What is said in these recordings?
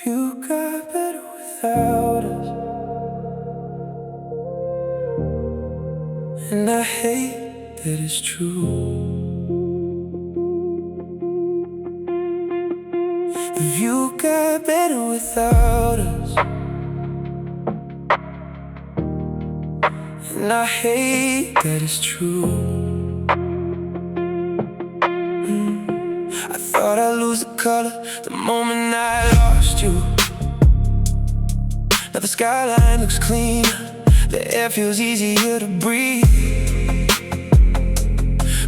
You got better without us, and I hate that it's true. You got better without us, and I hate that it's true. I thought I'd lose the color the moment I lost you. Now the skyline looks cleaner, the air feels easier to breathe.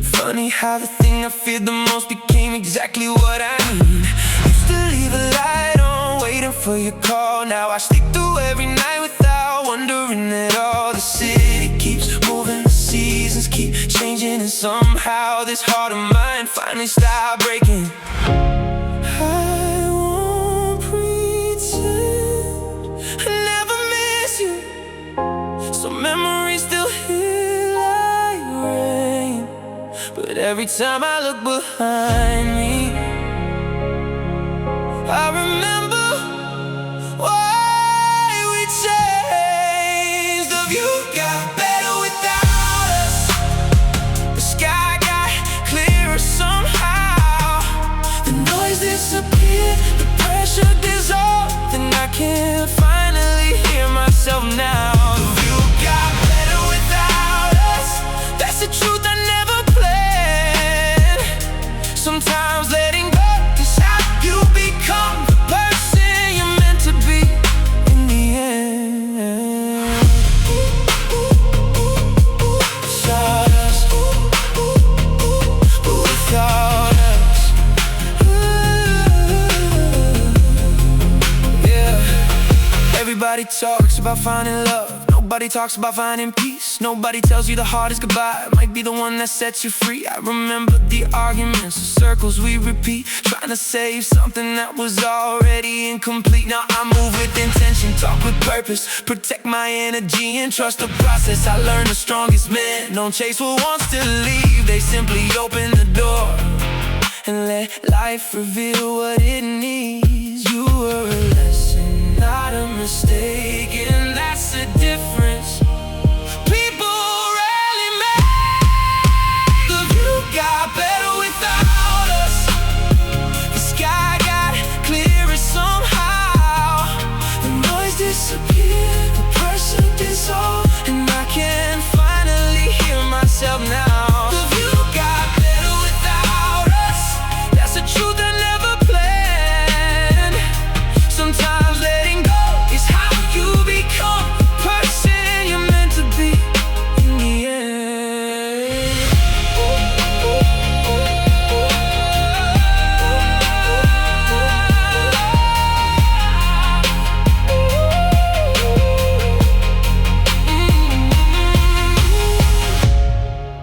Funny how the thing I feared the most became exactly what I need. Used to leave a light on, waiting for your call. Now I sleep through every night without wondering at all. The city keeps moving, the seasons keep changing, and somehow this heart of mine finally stopped breaking. I won't pretend I never miss you, so memories still hit like rain. But every time I look behind me, I remember why we changed. The view got better without us, the sky got clearer somehow. The noise disappeared, the pressure dissolved, and I can finally hear myself now. The view got better without us, that's the truth I never planned. Sometimes letting go is how you become the person you're meant to be in the end. Without us, without us, yeah. Everybody talks about finding love, nobody talks about finding peace. Nobody tells you the hardest goodbye might be the one that sets you free. I remember the arguments, the circles we repeat, trying to save something that was already incomplete. Now I move with intention, talk with purpose, protect my energy and trust the process. I learned the strongest men don't chase what wants to leave, they simply open the door and let life reveal what it needs. You were a lesson, not a mistake, and that's the difference. People rarely make. The view got better without us, the sky got clearer somehow. The noise disappeared, the pressure dissolved, and I can finally hear myself now. The view got better without us, that's the truth I never planned. Sometimes letting go is how you become the person you're meant to be in the end.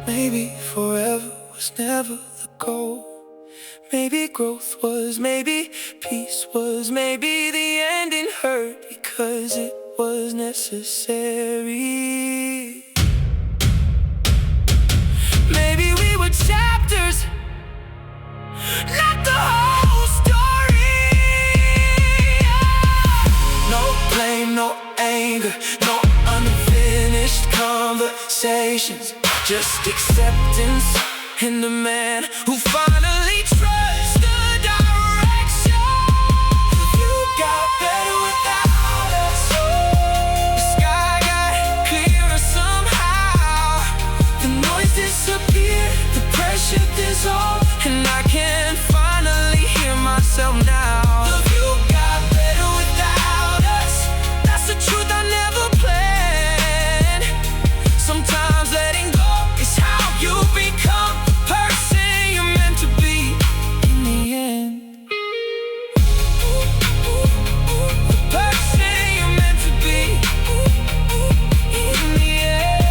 Maybe forever was never the goal. Maybe growth was, maybe peace was, maybe the ending hurt because it was necessary. Maybe we were chapters, not the whole story. No blame, no anger, no unfinished conversations, just acceptance in the man who finally trusts the direction. You got better without us, the sky got clearer somehow. The noise disappeared, the pressure dissolved, and I can finally hear myself now. The view got better without us, that's the truth I never planned. Sometimes letting go is how you become the person you're meant to be in the end. The person you're meant to be in the end.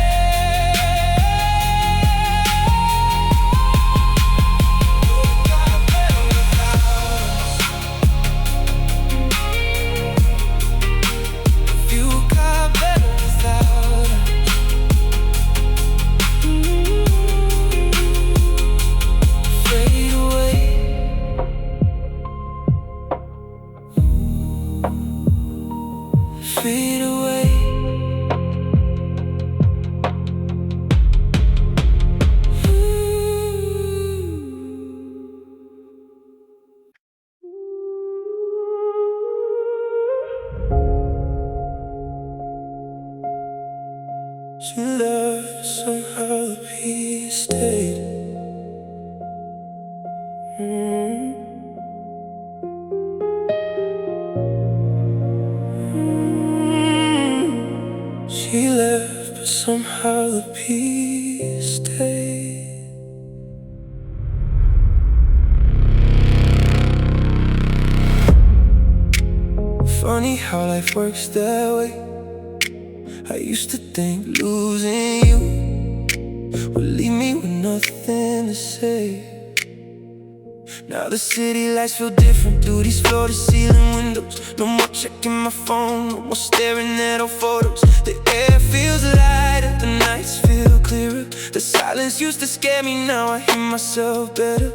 You got better without us. fade away. She left, somehow the peace stayed. She left, but somehow the peace stayed. Funny how life works that way. I used to think losing you would leave me with nothing to say. Now the city lights feel different through these floor-to-ceiling windows. No more checking my phone, no more staring at old photos. The air feels lighter, the nights feel clearer. The silence used to scare me, now I hear myself better.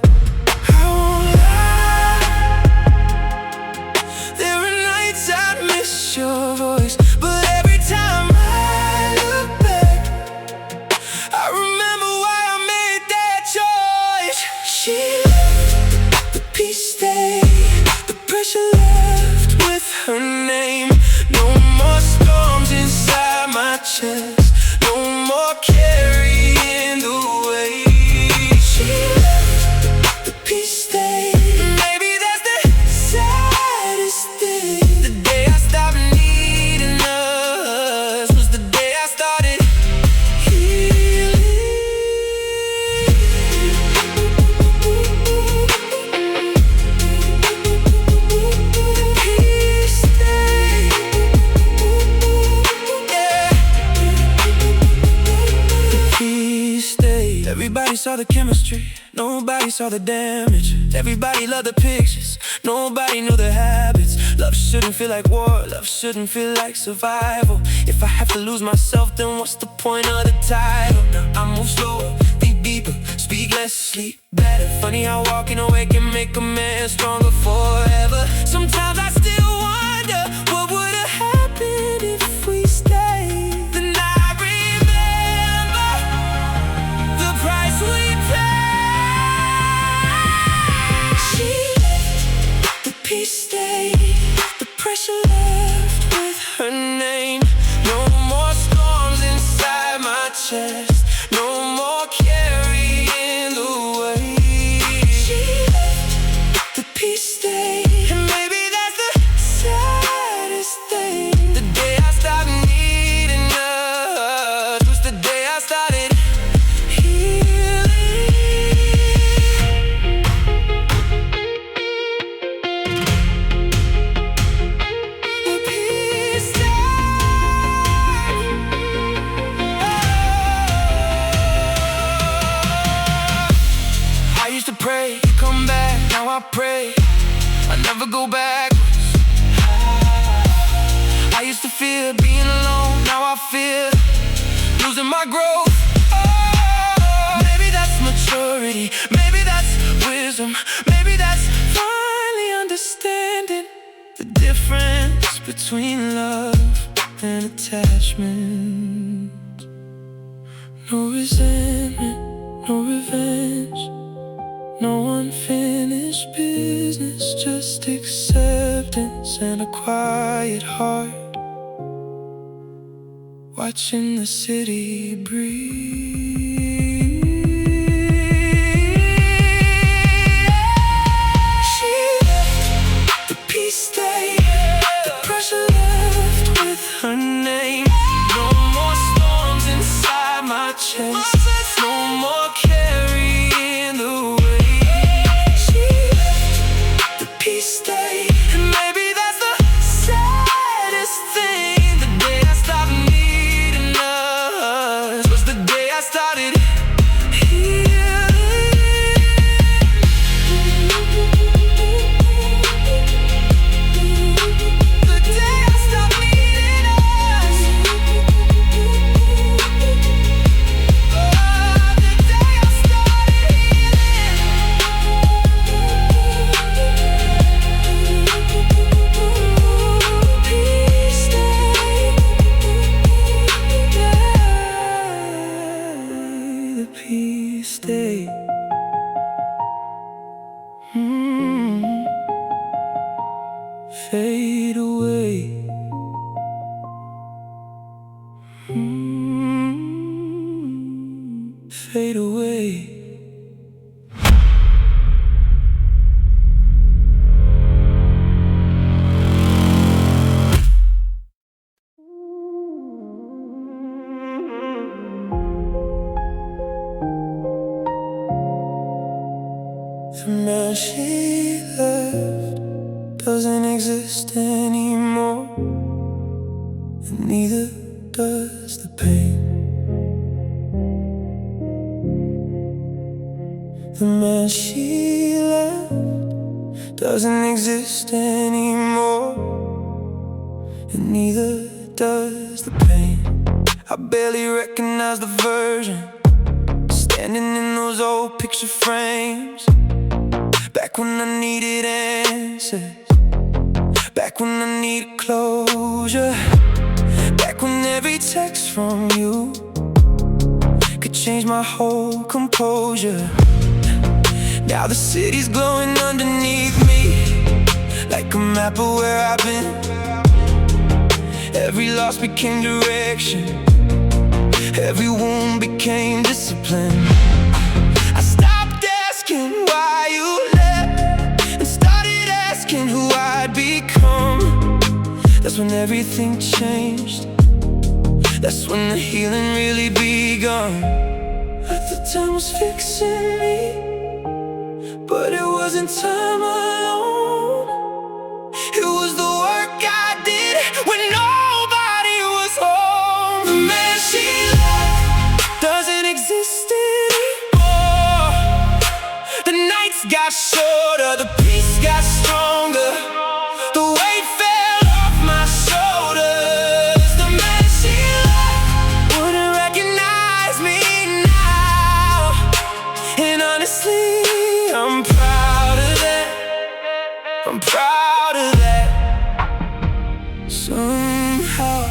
I won't lie, there are nights I miss your voice, but every time I look back, I remember why I made that choice. She left, the peace stayed, the pressure left with her name. No more storms inside my chest, no more carrying the weight. She left, the peace stayed. Maybe that's the saddest thing. The day I stopped needing us was the day I started healing. Peace stayed, yeah. Peace stayed. Everybody saw the chemistry, nobody saw the damage. Everybody loved the pictures, nobody knew the habits. Love shouldn't feel like war, love shouldn't feel like survival. If I have to lose myself, then what's the point of the title? Now I move slower, think deeper, speak less, sleep better. Funny how walking away can make a man stronger forever. Sometimes I still wonder what would have happened if we stayed. Then I remember the price we paid. She left, the peace stayed, the pressure left with her name. No more storms inside my chest, no more carrying the weight. She left, the peace stayed. And maybe that's the saddest thing. The day I stopped needing us was the day I started healing. The peace stayed. I used to pray, you come back, now I pray I never go backwards. I used to fear being alone, now I fear losing my growth. Oh, maybe that's maturity, maybe that's wisdom, maybe that's finally understanding the difference between love and attachment. No resentment, no revenge, no unfinished business, just acceptance and a quiet heart, watching the city breathe. She left, the peace stayed, the pressure left with her name. No more storms inside my chest, no more carrying the weight. She left, the peace stayed. And maybe that's the saddest thing. The day I stopped needing us was the day I started the day I stopped needing us. The day I started healing. fade away. Fade away. The man she left doesn't exist anymore, and neither does the pain. The man she left doesn't exist anymore, and neither does the pain. I barely recognize the version standing in those old picture frames. Back when I needed answers, back when I needed closure, back when every text from you could change my whole composure. Now the city's glowing underneath me, like a map of where I've been. Every loss became direction, every wound became discipline. I stopped asking why you left and started asking who I'd become. That's when everything changed, that's when the healing really begun. The time was fixing me, but it wasn't time alone. It was the work I did when nobody was home. The man she left doesn't exist anymore. The nights got shorter, the peace got stronger, the weight fell off my shoulders. The man she left wouldn't recognize me now, and honestly, I'm proud of that. I'm proud of that. Somehow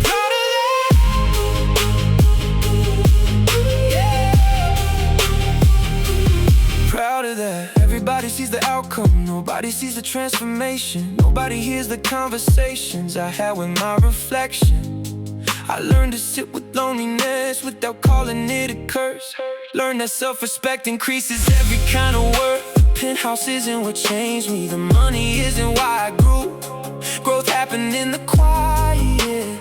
proud of that. Yeah. Proud of that. Everybody sees the outcome, nobody sees the transformation. Nobody hears the conversations I had with my reflection. I learned to sit with loneliness without calling it a curse. Learn that self-respect increases every kind of worth. The penthouse isn't what changed me, the money isn't why I grew. Growth happened in the quiet,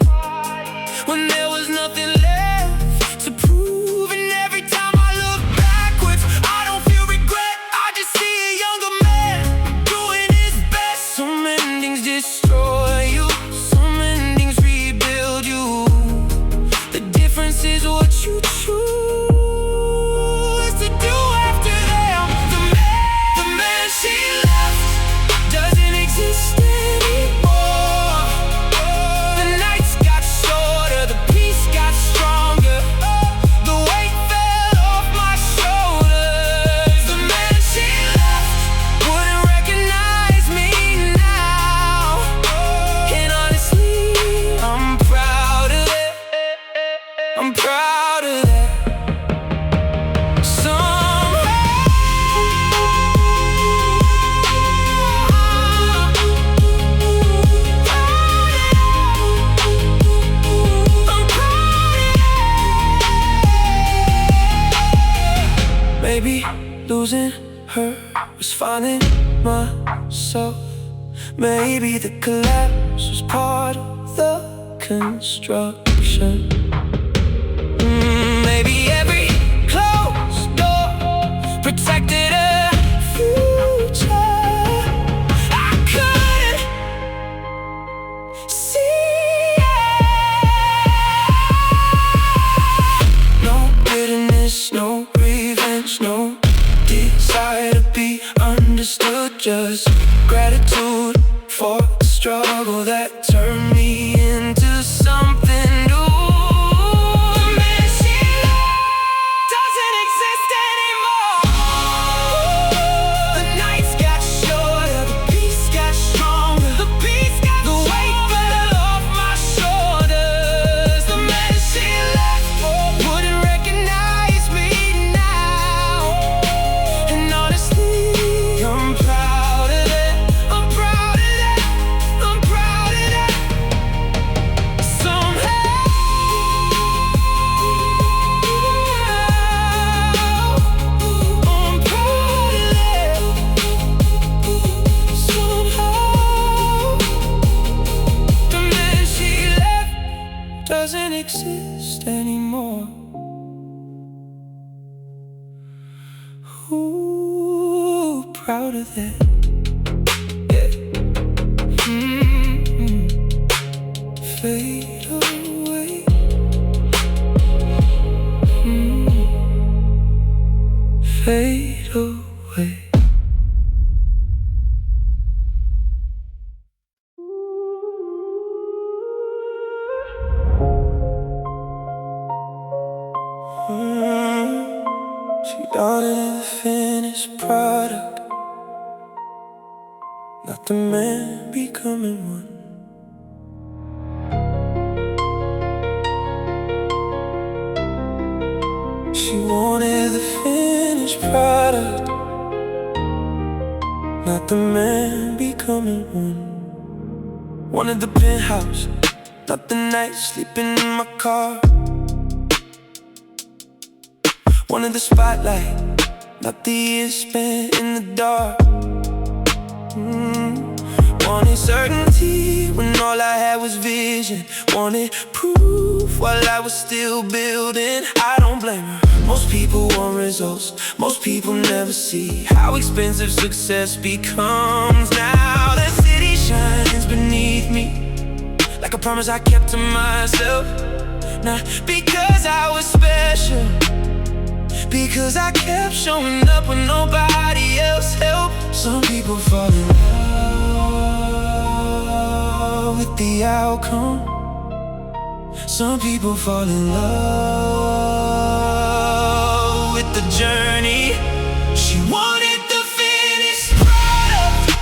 when there was nothing left to prove. And every time I look backwards, I don't feel regret, I just see a younger man doing his best. Some endings destroy you, some endings rebuild you. The difference is what you choose to do after them. The man she left doesn't exist anymore. The nights got shorter, the peace got stronger, the weight fell off my shoulders. The man she left wouldn't recognize me now, and honestly, I'm proud of it. I'm proud of that. Maybe losing her was finding myself. Maybe the collapse was part of the construction. Maybe every closed door protected a future I couldn't see. No bitterness, no revenge, no desire to be understood, just gratitude for the struggle that turned me into something new. The man she loved doesn't exist anymore. The nights got shorter, the peace got stronger, the weight fell off my shoulders. The man she left wouldn't recognize me now, Ooh, proud of that. Yeah. Fade away. Fade away. She doubted the finished product, not the man becoming one. She wanted the finished product, not the man becoming one. Wanted the penthouse, not the night sleeping in my car. Wanted the spotlight, not the years spent in the dark. Wanted certainty when all I had was vision. Wanted proof while I was still building. I don't blame her. Most people want results, most people never see how expensive success becomes. Now the city shines beneath me, like a promise I kept to myself. Not because I was special, because I kept showing up when nobody else helped. Some people fall in love with the outcome. Some people fall in love with the journey. She wanted the finished product,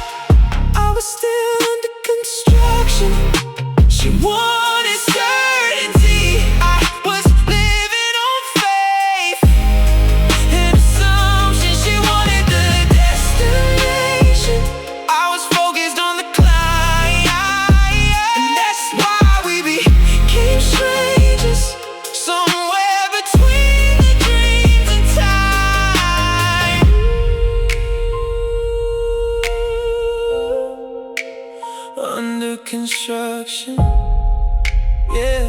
I was still under construction. She wanted certainty, I was living on faith and assumption. She wanted the destination, I was focused on the climb. And that's why we became strangers, somewhere between the dreams and time. Under construction, yeah,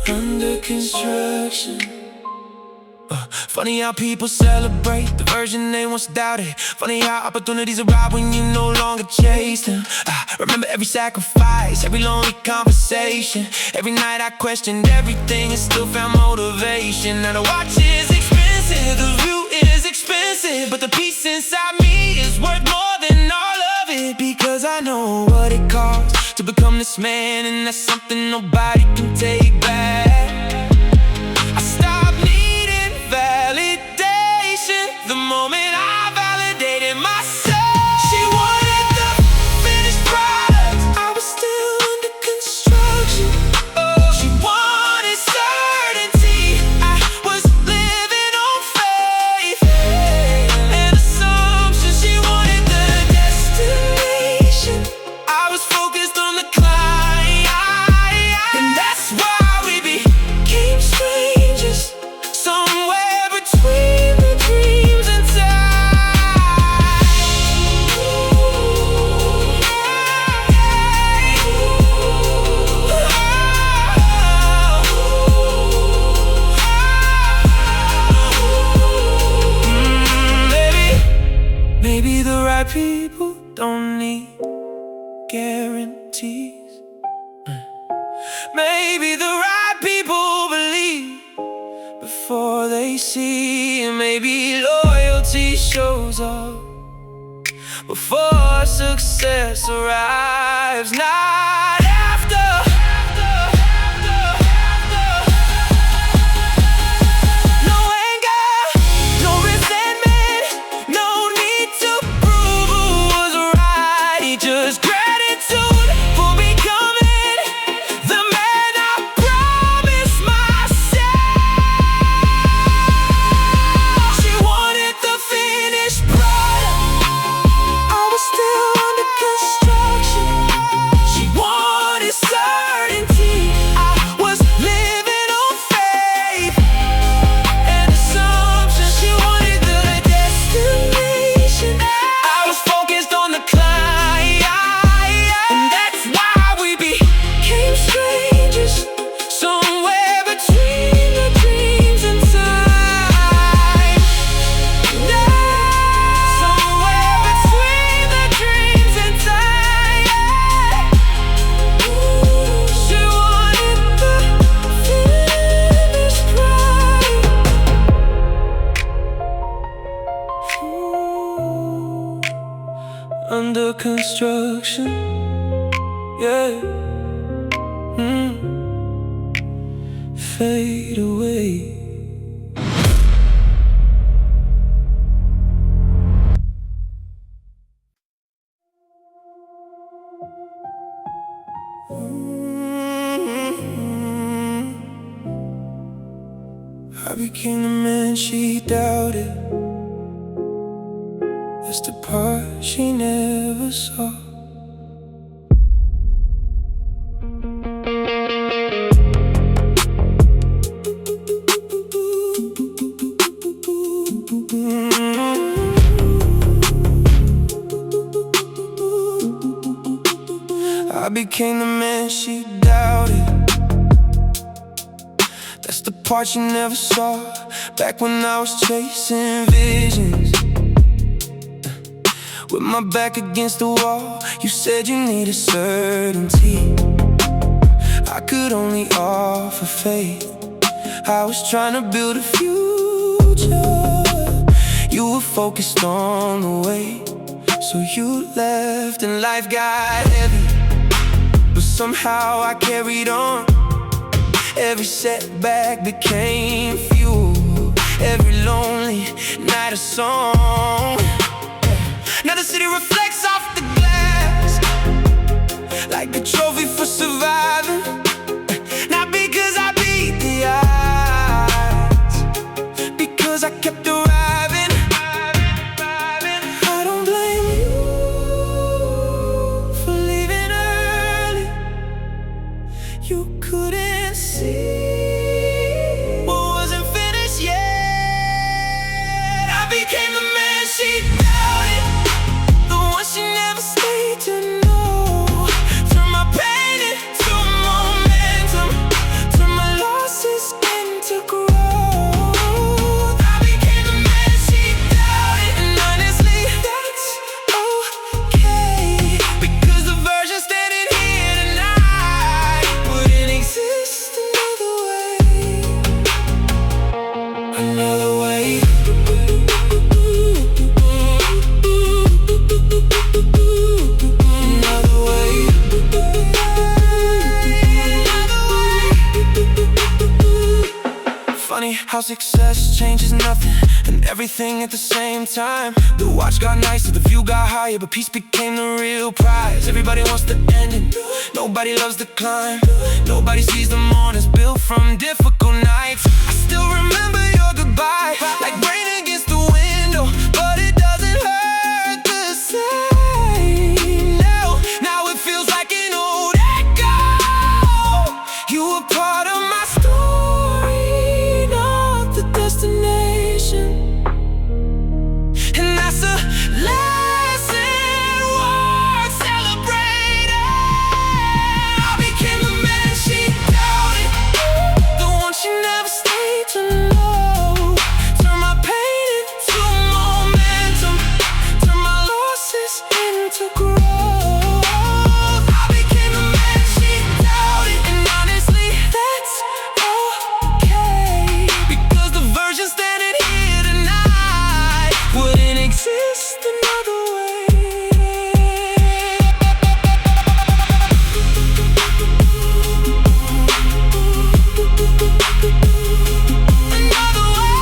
under construction. Funny how people celebrate the version they once doubted. Funny how opportunities arrive when you no longer chase them. I remember every sacrifice, every lonely conversation. Every night I questioned everything and still found motivation. Now the watch is expensive, the view is expensive, but the peace inside me is worth more than all of it. Because I know what it costs to become this man, and that's something nobody can take back. I stopped needing validation the moment I validated myself. She wanted the finished product, I was still under construction. She wanted certainty, I was living on faith and assumption. She wanted the destination, I was focused on the climb. And that's why we became strangers, somewhere between the dreams and time. Maybe the right people don't need guarantees. Maybe the right people believe before they see. Maybe loyalty shows up before success arrives, not after. No anger, no resentment, no need to prove who was right. Just gratitude for becoming the man I promised myself. She wanted the finished product, I was still under construction. She wanted under construction. Yeah. Fade away. I became the man she doubted. That's the part she never saw. I became the man she doubted. That's the part she never saw. Back when I was chasing visions, with my back against the wall, you said you needed certainty. I could only offer faith. I was trying to build a future. You were focused on the way, so you left and life got heavy. But somehow I carried on. Every setback became fuel, every lonely night a song. Now the city reflects off the glass like a trophy for surviving. Not because I beat the odds, because I kept arriving. I don't blame you for leaving early. You couldn't see what wasn't finished yet. I became the man she doubted, the one she never stayed to know. Turn my pain into momentum, turn my losses into growth. I became the man she doubted, and honestly, that's okay. Because the version standing here tonight wouldn't exist another way. Another way. Funny how success changes nothing and everything at the same time. The watch got nicer, the view got higher, but peace became the real prize. Everybody wants the ending, nobody loves the climb. Nobody sees the mornings built from difficult nights. I still remember your goodbye, like rain against the window, but it doesn't hurt the same. Now it feels like an old echo. You were part of my story, not the destination. And that's a lesson worth celebrating. I became the man she doubted, the one she never stayed to know. Turn my pain into momentum, turn my losses into growth. I became the man she doubted, and honestly, that's okay. Because the version standing here tonight wouldn't exist another way. Another way,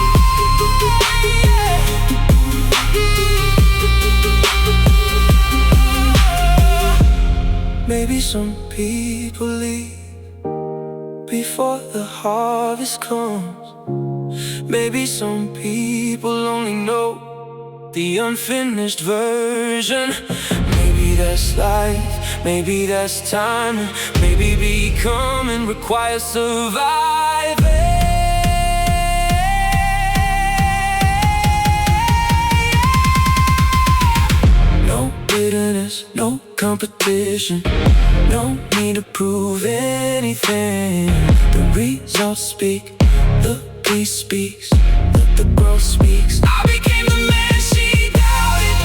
yeah. Maybe some people leave before the harvest comes. Maybe some people only know the unfinished version. Maybe that's life, maybe that's time, maybe becoming requires surviving. No bitterness, no competition, no need to prove anything. The results speak, the peace speaks, the growth speaks. I became the man she doubted,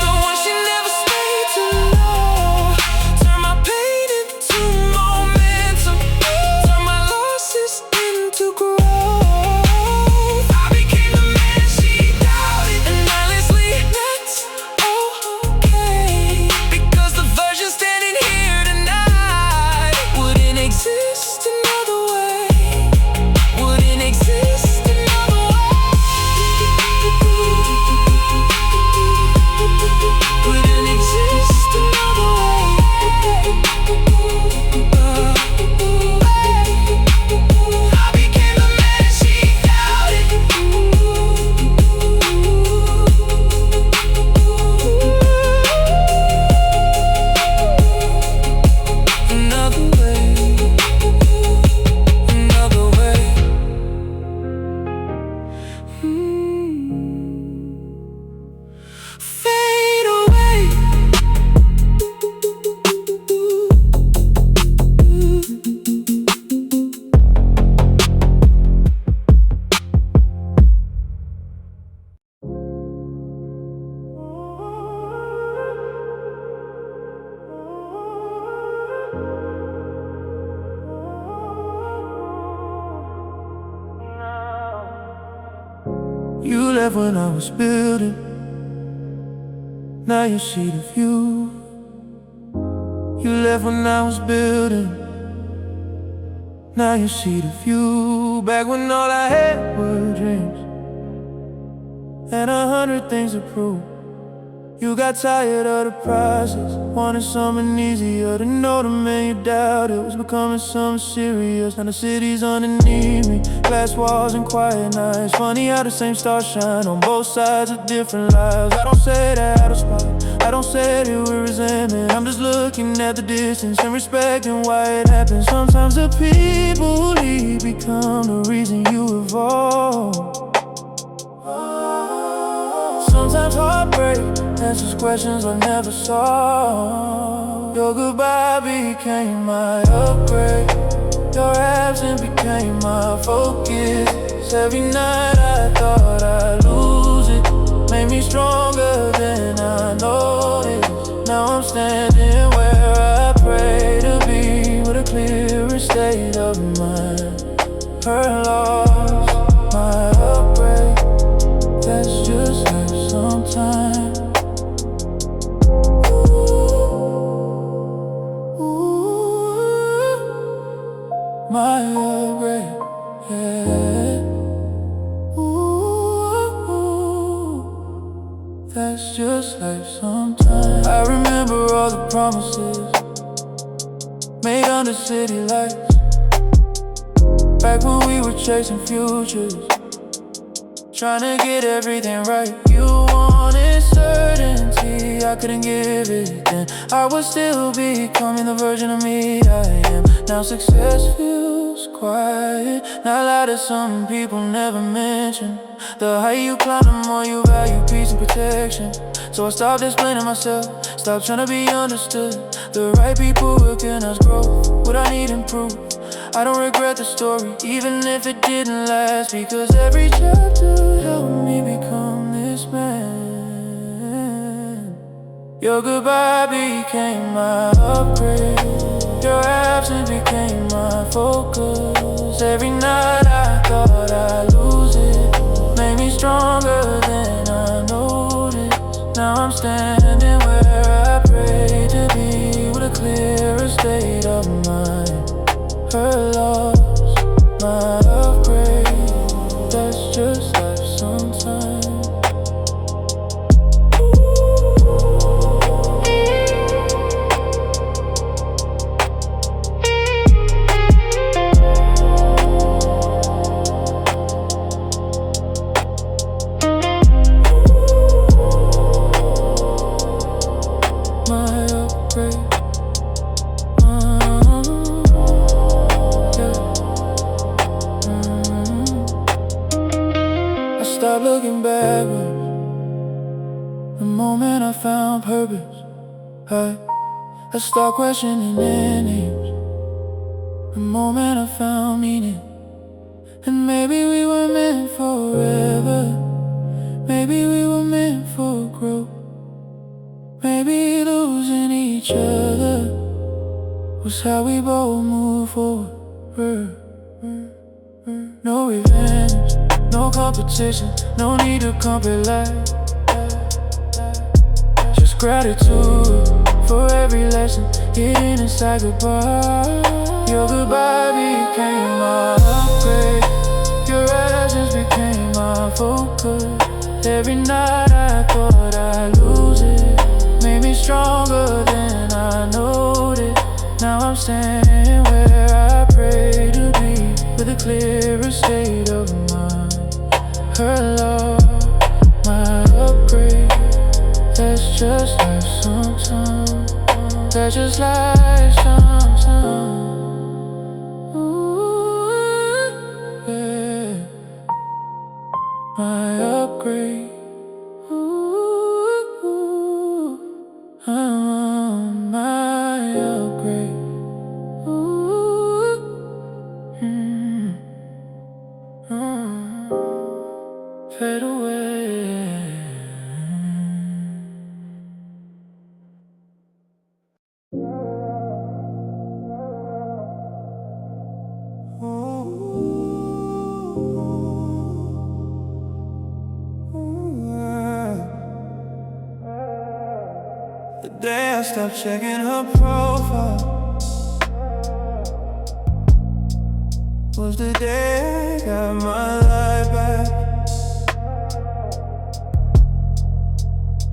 the one she never stayed to know. Turn my pain into momentum, turn my losses into growth. I became the man she doubted, and honestly, that's okay. You left when I was building, now you see the view. You left when I was building, now you see the view. Back when all I had were dreams and 100 things to prove. You got tired of the process, wanted something easier. To know the man you doubted was becoming something serious. Now the city's underneath me, glass walls and quiet nights. Funny how the same stars shine on both sides of different lives. I don't say that out of spite, I don't say it with resentment. I'm just looking at the distance and respecting why it happens. Sometimes the people who leave become the reason you evolve. Sometimes heartbreak answers questions I never saw. Your goodbye became my upgrade, your absence became my focus. Every night I thought I'd lose it, made me stronger than I noticed. Now I'm standing where I pray to be, with a clearer state of mind. Her loss, my upgrade, that's just life sometimes. My upgrade, yeah. That's just life sometimes. I remember all the promises made under city lights, back when we were chasing futures, trying to get everything right. You wanted certainty, I couldn't give it then. I was still becoming the version of me I am. Now success feels quiet, not loud as some people never mention. The higher you climb, the more you value peace and protection. So I stopped explaining myself, stopped trying to be understood. The right people recognize growth, what I need improve. I don't regret the story, even if it didn't last, because every chapter helped me become this man. Your goodbye became my upgrade, your absence became my focus. Every night I thought I'd lose it, made me stronger than I noticed. Now I'm standing where I pray to be, with a clearer state of mind. Her loss, my upgrade, that's just life sometimes. My upgrade. Stop looking backwards. The moment I found purpose, I stopped questioning names. The moment I found meaning, and maybe we were meant forever. Maybe we were meant for growth. Maybe losing each other was how we both move forward. No revenge, no competition, no need to compare life. Just gratitude for every lesson hidden inside goodbye. Your goodbye became my upgrade, your absence became my focus. Every night I thought I'd lose it, made me stronger than I noticed. Now I'm standing where I pray to be, with a clearer state of mind. Her love, my upgrade, that's just life sometimes. That's just life sometimes. Ooh, yeah. My upgrade. Ooh, my upgrade. Fade away. day I stopped checking her profile was the day I got my life back.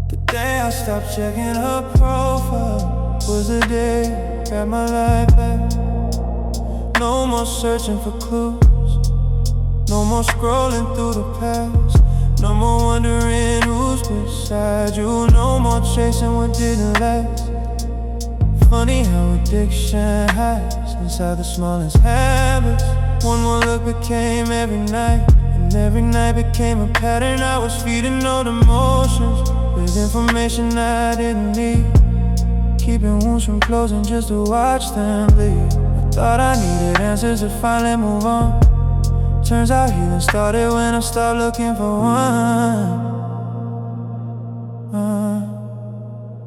The day I stopped checking her profile was the day I got my life back. No more searching for clues, no more scrolling through the past, no more wondering who's beside you, no more chasing what didn't last. Funny how addiction hides inside the smallest habits. One more look became every night, and every night became a pattern. I was feeding old emotions with information I didn't need, keeping wounds from closing just to watch them bleed. I thought I needed answers to finally move on. Turns out healing started when I stopped looking for one.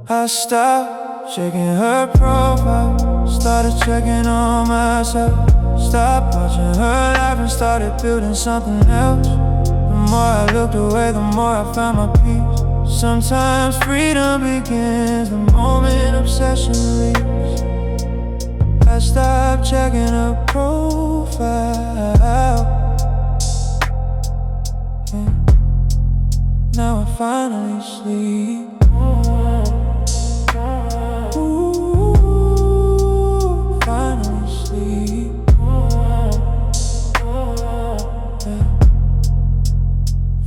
I stopped checking her profile, started checking on myself. Stopped watching her life and started building something else. The more I looked away, the more I found my peace. Sometimes freedom begins the moment obsession leaves. I stopped checking her profile. Now I finally sleep. Finally sleep.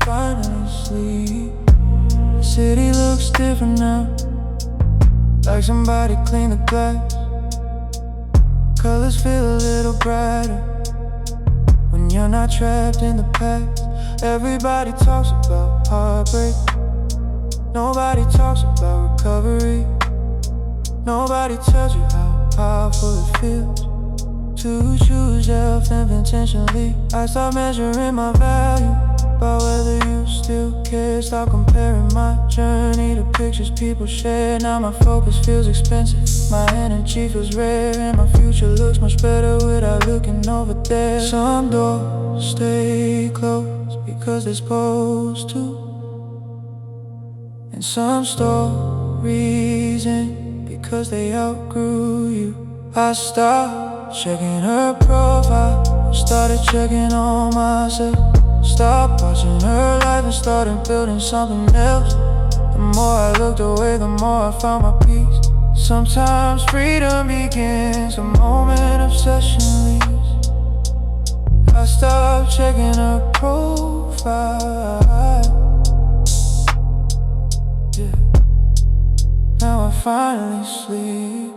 Finally sleep. The city looks different now, like somebody cleaned the glass. Colors feel a little brighter when you're not trapped in the past. Everybody talks about heartbreak, nobody talks about recovery. Nobody tells you how powerful it feels to choose yourself intentionally. I start measuring my value by whether you still care. Stop comparing my journey to pictures people share. Now my focus feels expensive, my energy feels rare, and my future looks much better without looking over there. Some doors stay closed because they're supposed to, and some stories end because they outgrew you. I stopped checking her profile, started checking on myself. Stopped watching her life and started building something else. The more I looked away, the more I found my peace. Sometimes freedom begins the moment obsession leaves. I stopped checking her profile. Yeah. Now I finally sleep.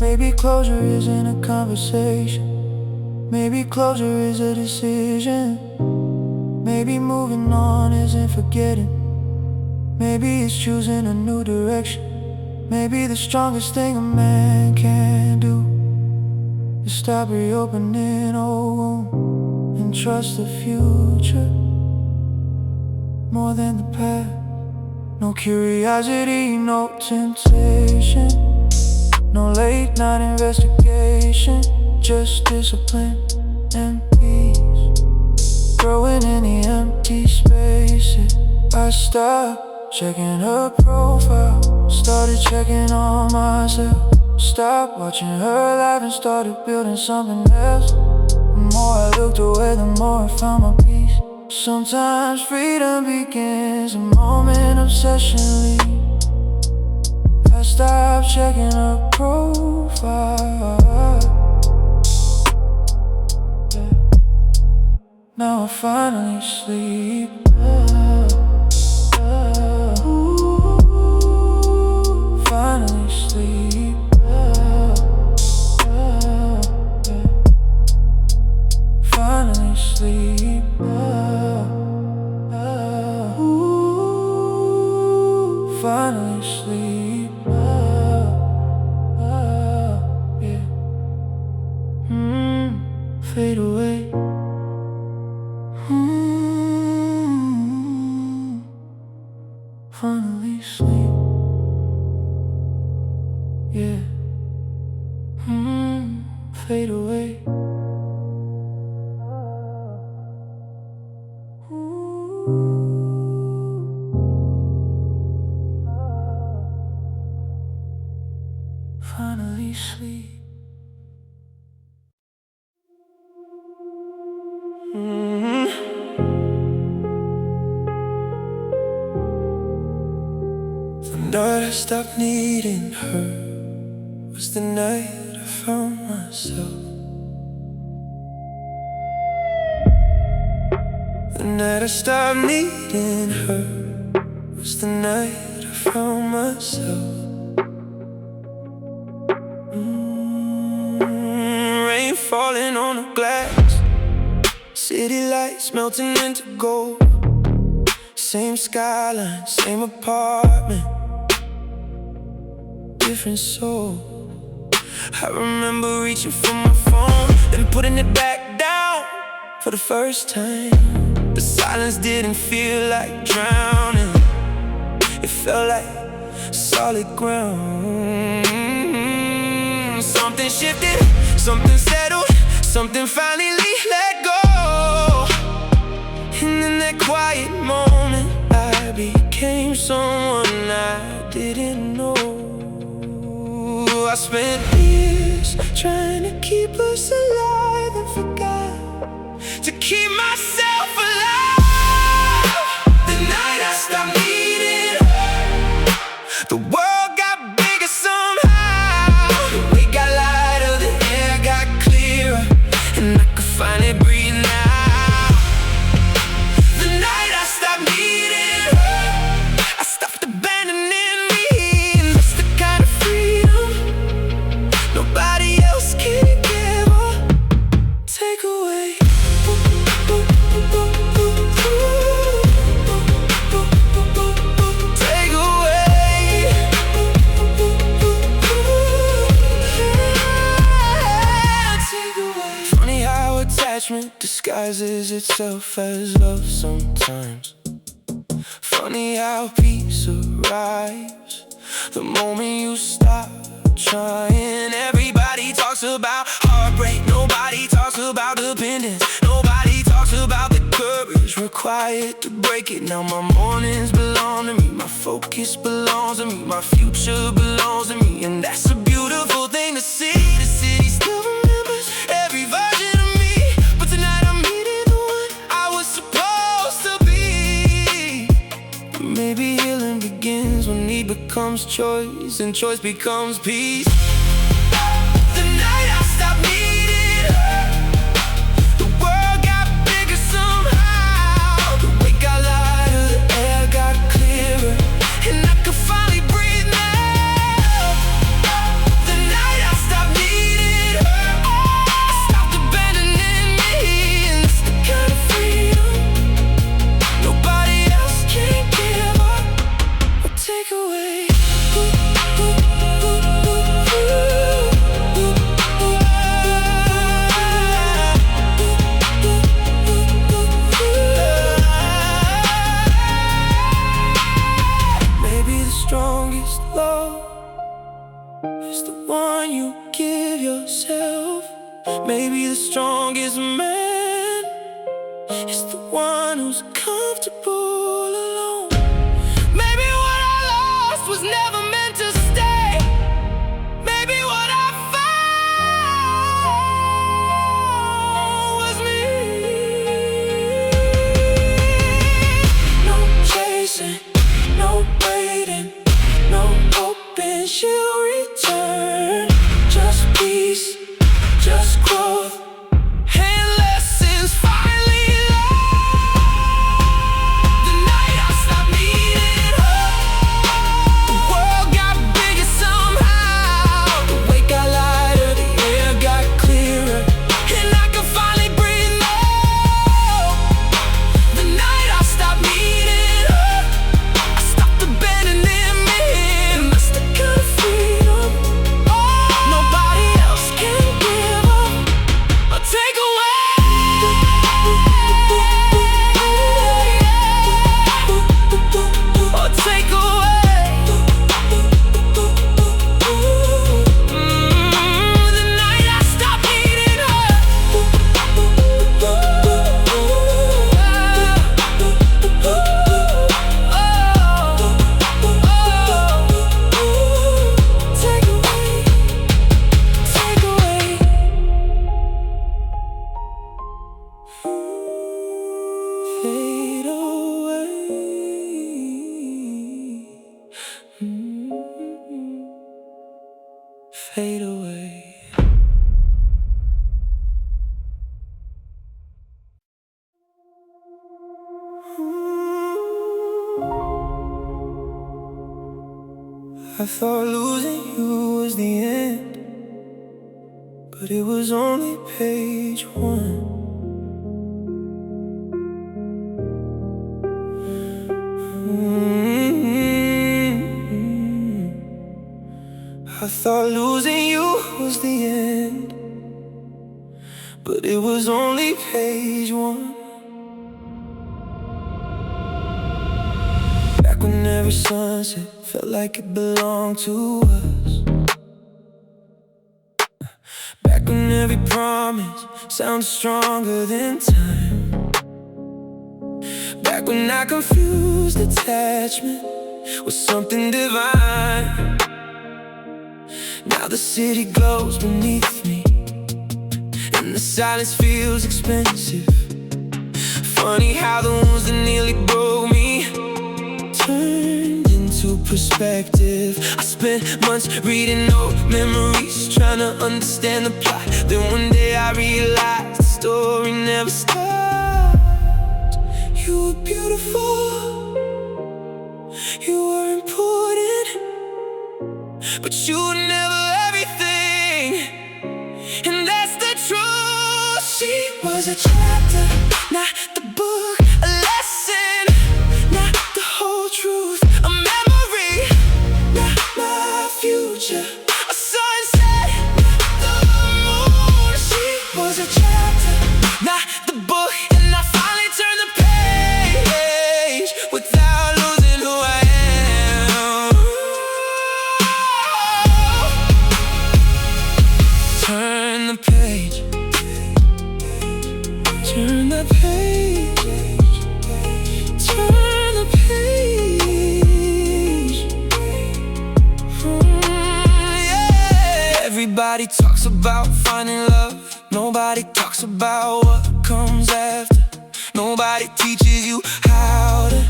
Maybe closure isn't a conversation, maybe closure is a decision. Maybe moving on isn't forgetting, maybe it's choosing a new direction. Maybe the strongest thing a man can do is stop reopening old wounds and trust the future more than the past. No curiosity, no temptation, no late night investigation, just discipline and peace, growing in the empty spaces. I stopped checking her profile, started checking on myself. Stopped watching her life and started building something else. The more I looked away, the more I found my peace. Sometimes freedom begins the moment obsession leaves. I stopped checking her profile. Yeah. Now I finally sleep. Finally sleep. Finally sleep. Finally sleep. Fade away. Finally sleep. Yeah. finally sleep. The night I stopped needing her was the night I found myself. The night I stopped needing her was the night I found myself. Rain falling on the glass, city lights melting into gold. Same skyline, same apartment, different soul. I remember reaching for my phone, then putting it back down for the first time. The silence didn't feel like drowning, it felt like solid ground. Something shifted, something settled, something finally let go. And in that quiet moment, I became someone I didn't know. I spent years trying to keep us alive and forgot to keep myself alive. The night I stopped needing her, the world got bigger somehow. The weight got lighter, the air got clearer, and I could finally breathe now. The night I stopped needing her, I stopped abandoning me, and that's the kind of freedom nobody else can give or take away. Take away. Take away. Funny how attachment disguises itself as love sometimes. Funny how peace arrives the moment you stop trying. Everybody talks about heartbreak, nobody talks about dependence. Nobody talks about the courage required to break it. Now my mornings belong to me, my focus belongs to me, my future belongs to me, and that's a beautiful thing to see. The city still remembers every version of me, but tonight I'm meeting the one I was supposed to be. Maybe healing begins when need becomes choice, and choice becomes peace. The night I stopped needing her, the world got bigger somehow. The weight got lighter, the air got clearer, and I could finally breathe now. The night I stopped needing her, I stopped abandoning me, and that's the kind of freedom nobody else can give or take away. Maybe the strongest love is the one you give yourself. Maybe the strongest man is the one who's comfortable alone. Maybe what I lost was never meant to stay. Maybe what I found was me. No chasing, no waiting, no hoping she'll return. Just peace, just growth, and lessons finally learned. The night I stopped needing her, the world got bigger somehow. The weight got lighter, the air got clearer, and I could finally breathe now. The night I stopped needing her, I stopped abandoning me, and that's the kind of freedom fade away. I thought losing you was the end, but it was only page one. I thought losing you was the end, but it was only page one. Back when every sunset felt like it belonged to us. Back when every promise sounded stronger than time. Back when I confused attachment with something divine. Now the city glows beneath me, and the silence feels expensive. Funny how the wounds that nearly broke me turned into perspective. I spent months reading old memories, trying to understand the plot. Then one day I realized the story never stopped. You were beautiful, you were important, but you were never everything, and that's the truth. She was a chapter, not the book, a lesson, not the whole truth, a memory, not my future, a sunset, not the moon. She was a chapter, not the book, and I finally turned the page without losing who I am. Turn the page, turn the page, turn the page. Yeah. Everybody talks about finding love, nobody talks about what comes after. Nobody teaches you how to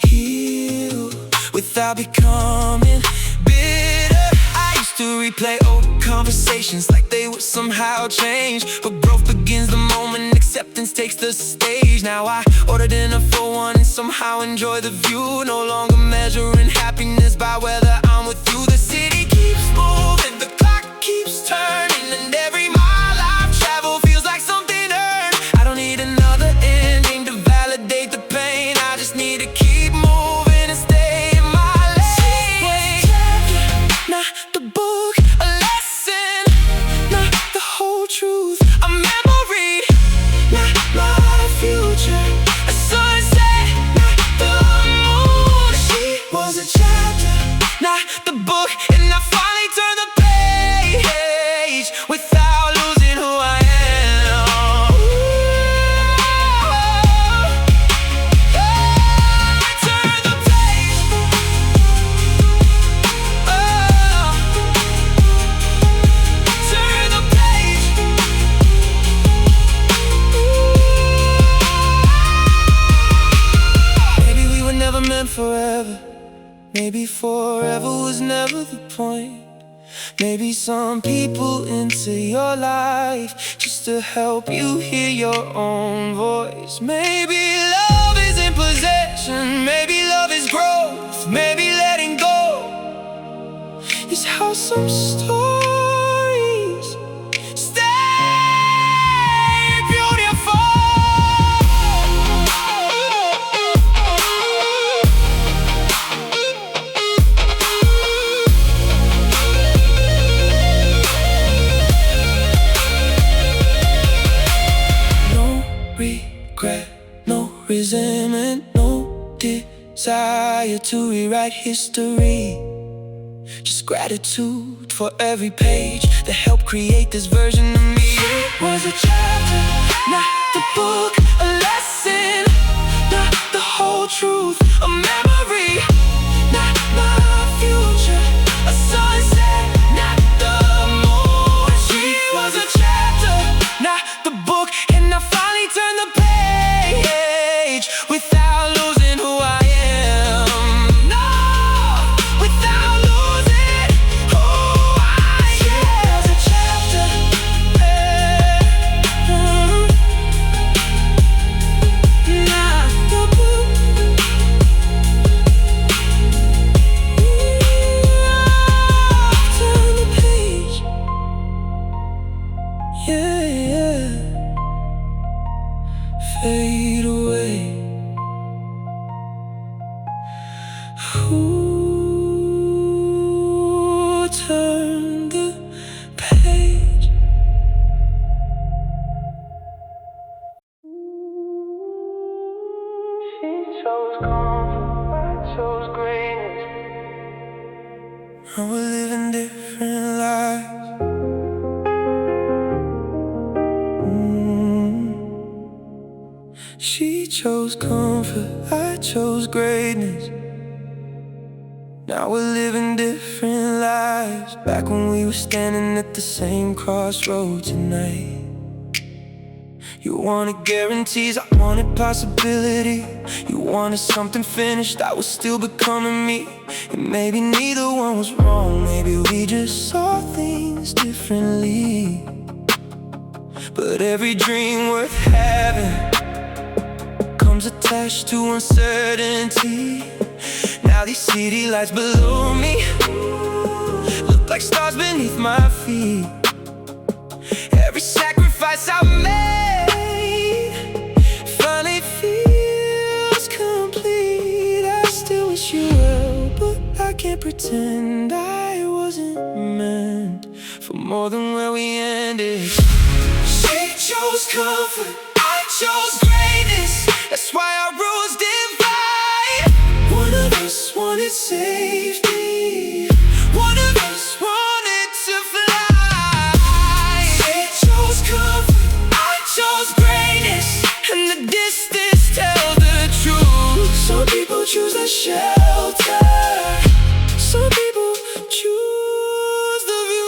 heal without becoming bitter. I used to replay old conversations like they would somehow change, but growth begins the moment acceptance takes the stage. Now I order dinner for one and somehow enjoy the view, no longer measuring happiness by whether I'm with you. The city keeps moving, the clock keeps turning, and every mile I've traveled feels like something earned. I don't need another ending to validate the pain, I just need to keep moving and stay in my lane. Not the book, a lesson, not the whole truth, a memory, not my future, a sunset, not the moon. She was a chapter, not the book, and I finally turned the page without losing who I am. Turn the page. Turn the page. Maybe we were never meant forever. Maybe forever was never the point. Maybe some people enter your life just to help you hear your own voice. Maybe love isn't possession, maybe love is growth, maybe letting go is how some stories stay beautiful. Regret, no resentment, no desire to rewrite history. Just gratitude for every page that helped create this version of me. It was a chapter, not the book, a lesson, not the whole truth, a memory, not my future, a sunset, not the moon. She was a chapter, not the book, and I finally turned the page without losing who I am. No, without losing who I am. Now we're living different lives. She chose comfort, I chose greatness. Now we're living different lives. Back when we were standing at the same crossroads tonight. You wanted guarantees, I wanted possibility. You wanted something finished, I was still becoming me. And maybe neither one was wrong, maybe we just saw things differently. But every dream worth having comes attached to uncertainty. Now these city lights below me look like stars beneath my feet. Every sacrifice I've made finally feels complete. I still wish you well, but I can't pretend I wasn't meant for more than where we ended. She chose comfort, I chose greatness. That's why our roads divide. One of us wanted safety, one of us wanted to fly. She chose comfort, I chose greatness, and the distance tells the truth. Some people choose the shelter, some people choose the view.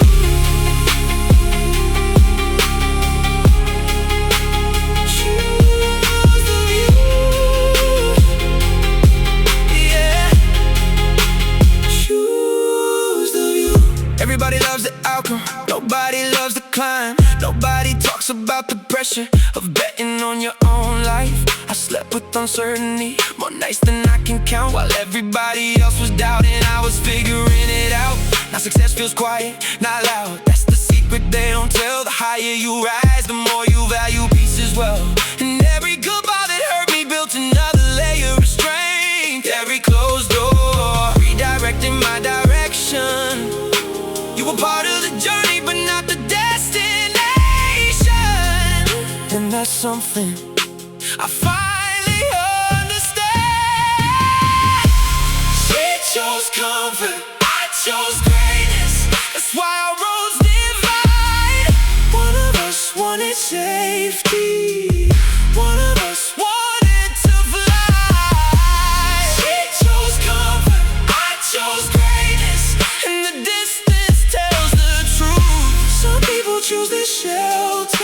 Everybody loves the outcome, nobody loves the climb. Nobody talks about the pressure of betting on your own life. I slept with uncertainty more nights than I can count. While everybody else was doubting, I was figuring it out. Now success feels quiet, not loud. That's the secret they don't tell. The higher you rise, the more you value peace as well. And every goodbye that hurt me built another layer of strength. Every closed door redirecting my direction. You were part of the journey, but not the destination. And that's something I finally understand. She chose comfort, I chose greatness. That's why our roads divide. One of us wanted safety, one of us wanted to fly. She chose comfort, I chose greatness, and the distance tells the truth. Some people choose the shelter,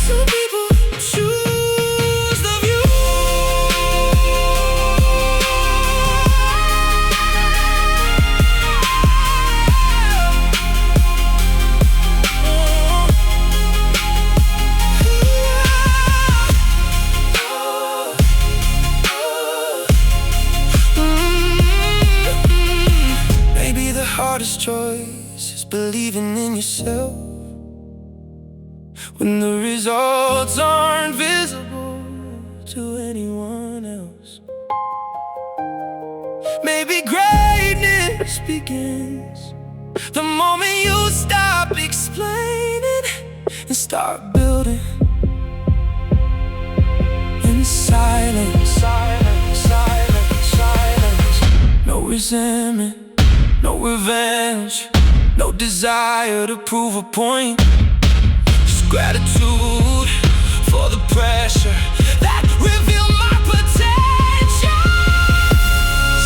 some people choose the view. Maybe the hardest choice is believing in yourself when the results aren't visible to anyone else. Maybe greatness begins the moment you stop explaining and start building in silence. Silence, silence, silence. No resentment, no revenge, no desire to prove a point. Just gratitude for the pressure that revealed my potential.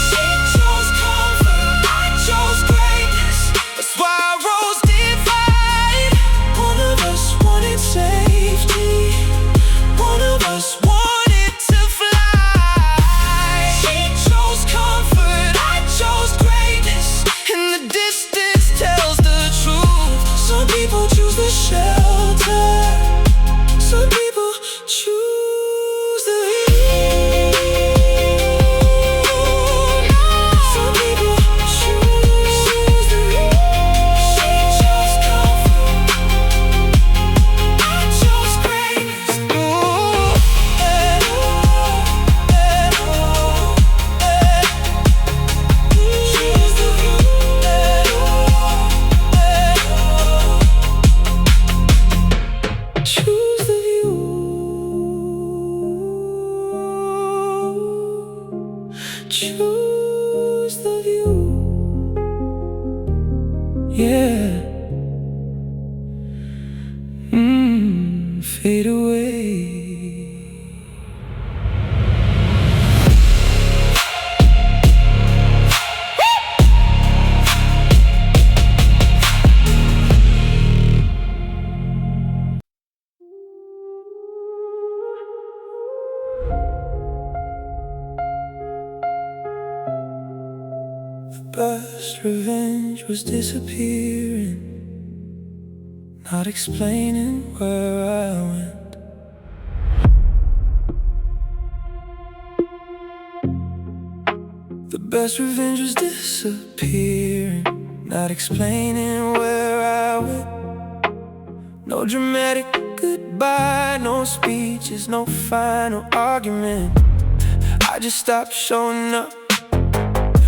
She chose comfort, I chose greatness. That's why our roads divide. One of us wanted safety, one of us wanted to fly. She chose comfort, I chose greatness, and the distance tells the truth. Some people choose the shelter, some people choose yeah. Fade away. Best revenge was disappearing, not explaining where I went. The best revenge was disappearing, not explaining where I went. No dramatic goodbye, no speeches, no final argument. I just stopped showing up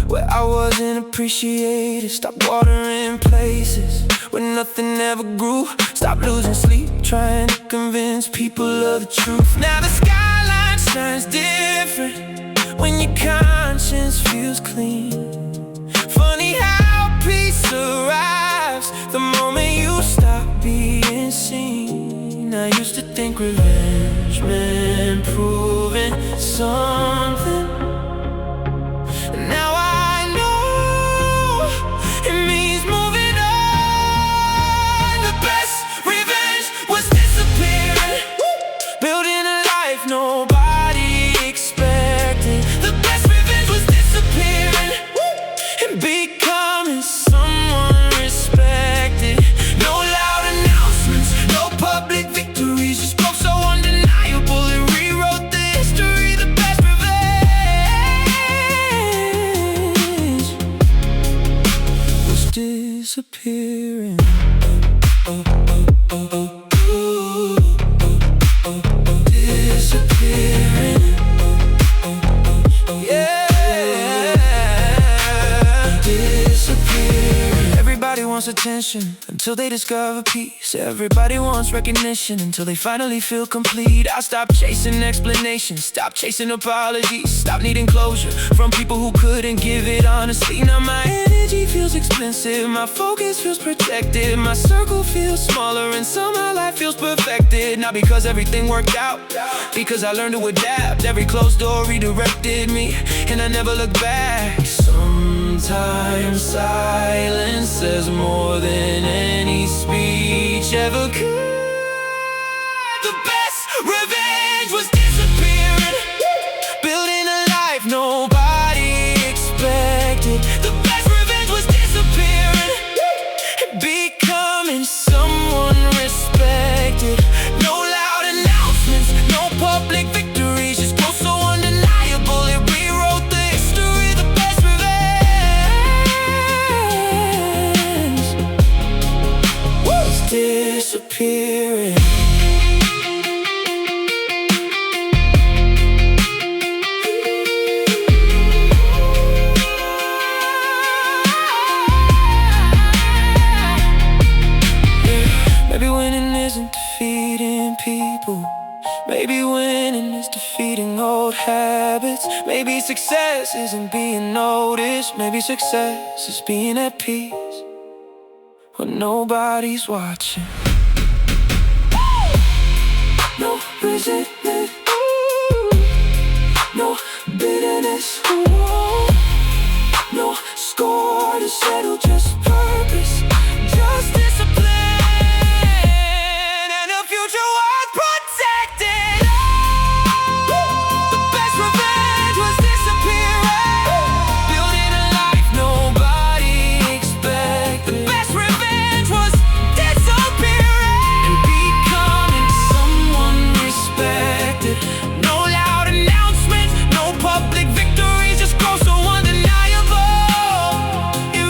where I wasn't appreciated. Stopped watering places where nothing ever grew. Stopped losing sleep trying to convince people of the truth. Now the skyline shines different when your conscience feels clean. Funny how peace arrives the moment you stop being seen. I used to think revenge meant proving something. Now I know it means moving on. The best revenge was disappearing, building a life nobody expected. The best revenge was disappearing and becoming someone respected. No loud announcements, no public victories, just growth so undeniable it rewrote the history. The best revenge was disappearing. Disappearing. Yeah, disappearing. Everybody wants attention until they discover peace. Everybody wants recognition until they finally feel complete. I stopped chasing explanations, stopped chasing apologies, stopped needing closure from people who couldn't give it honestly. Now my energy feels expensive, my focus feels protected, my circle feels smaller, and somehow life feels perfected. Not because everything worked out, because I learned to adapt. Every closed door redirected me, and I never looked back. Sometimes silence says more than any speech ever could. The best revenge was disappearing, building a life nobody expected. The best revenge was disappearing and becoming someone respected. No loud announcements, no public victories, just growth so undeniable it rewrote the history. The best revenge was disappearing. Maybe winning isn't defeating people. Maybe winning is defeating old habits. Maybe success isn't being noticed. Maybe success is being at peace when nobody's watching. No resentment, no bitterness, no score to settle, just purpose, just discipline. Public victories just grow so undeniable. It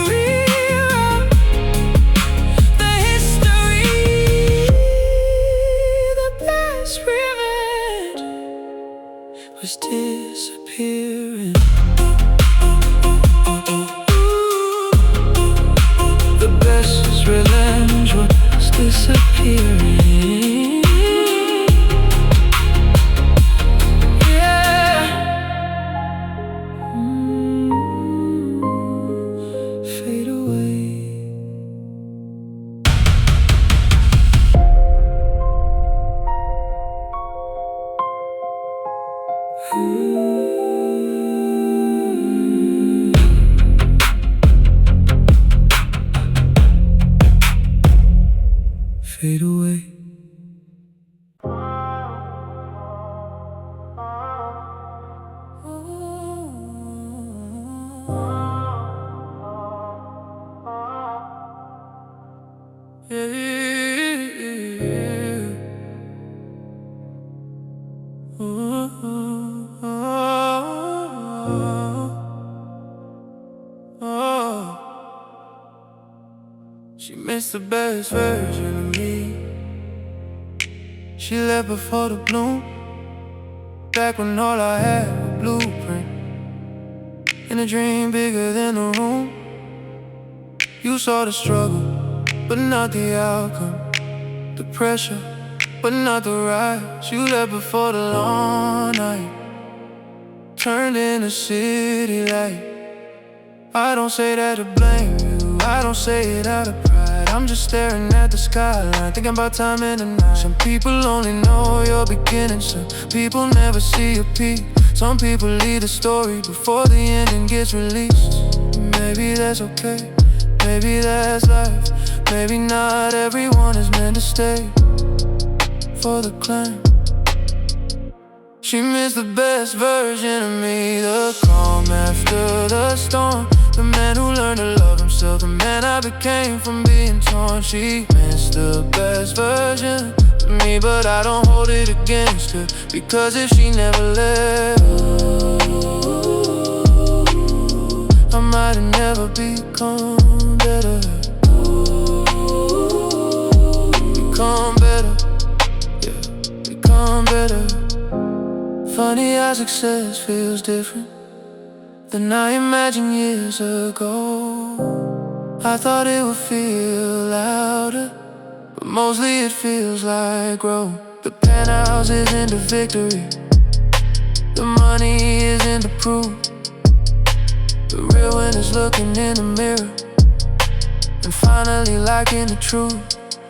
fade away. She missed the best version of me. She left before the bloom, back when all I had was a blueprint and a dream bigger than the room. You saw the struggle, but not the outcome, the pressure, but not the rise. You left before the long night turned into city light. I don't say that to blame you, I don't say it out of pride. I'm just staring at the skyline, thinking about time in the night. Some people only know your beginning, some people never see your peak. Some people leave the story before the ending gets released. Maybe that's okay, maybe that's life. Maybe not everyone is meant to stay for the climb. She missed the best version of me, the calm after the storm, the man who learned to love himself, the man I became from being torn. She missed the best version of me, but I don't hold it against her, because if she never left, I might have never become better. Become better, yeah, become better. Funny how success feels different than I imagined years ago. I thought it would feel louder, but mostly it feels like growth. The penthouse isn't the victory, the money isn't the proof. The real one is looking in the mirror and finally liking the truth.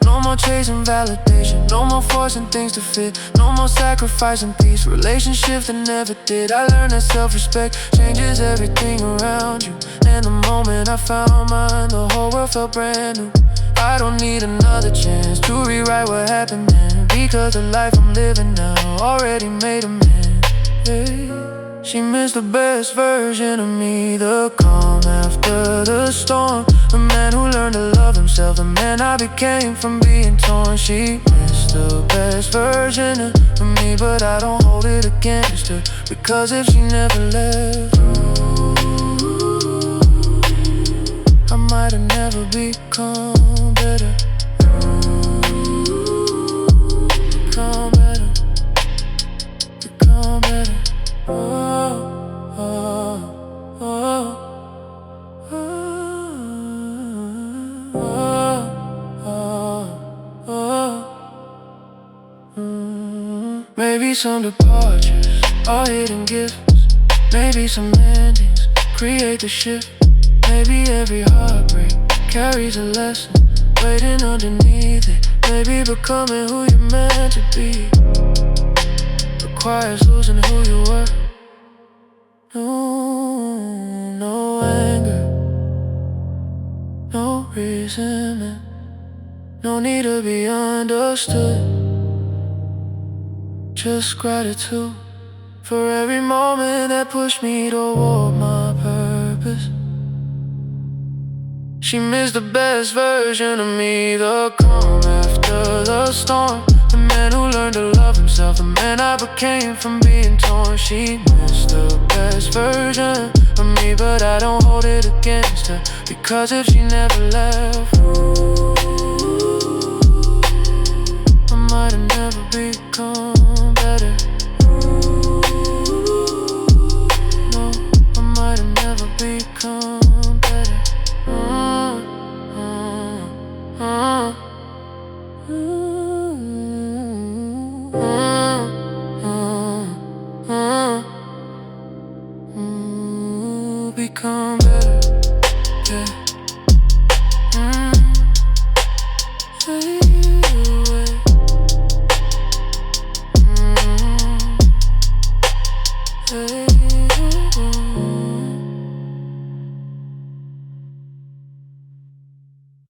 No more chasing validation, no more forcing things to fit, no more sacrificing peace, relationships that never did. I learned that self-respect changes everything around you, and the moment I found mine, the whole world felt brand new. I don't need another chance to rewrite what happened then, because the life I'm living now already made a man. Hey. She missed the best version of me, the calm after the storm, the man who learned to love himself, the man I became from being torn. She missed the best version of me, but I don't hold it against her, because if she never left, I might have never become better. Become better, become better. Maybe some departures are hidden gifts, maybe some endings create the shift. Maybe every heartbreak carries a lesson waiting underneath it. Maybe becoming who you're meant to be requires losing who you were. No anger, no resentment, no need to be understood. Just gratitude for every moment that pushed me toward my purpose. She missed the best version of me, the calm after the storm, the man who learned to love himself, the man I became from being torn. She missed the best version of me, but I don't hold it against her, because if she never left, I might have never become better. No, I might have never become better. Become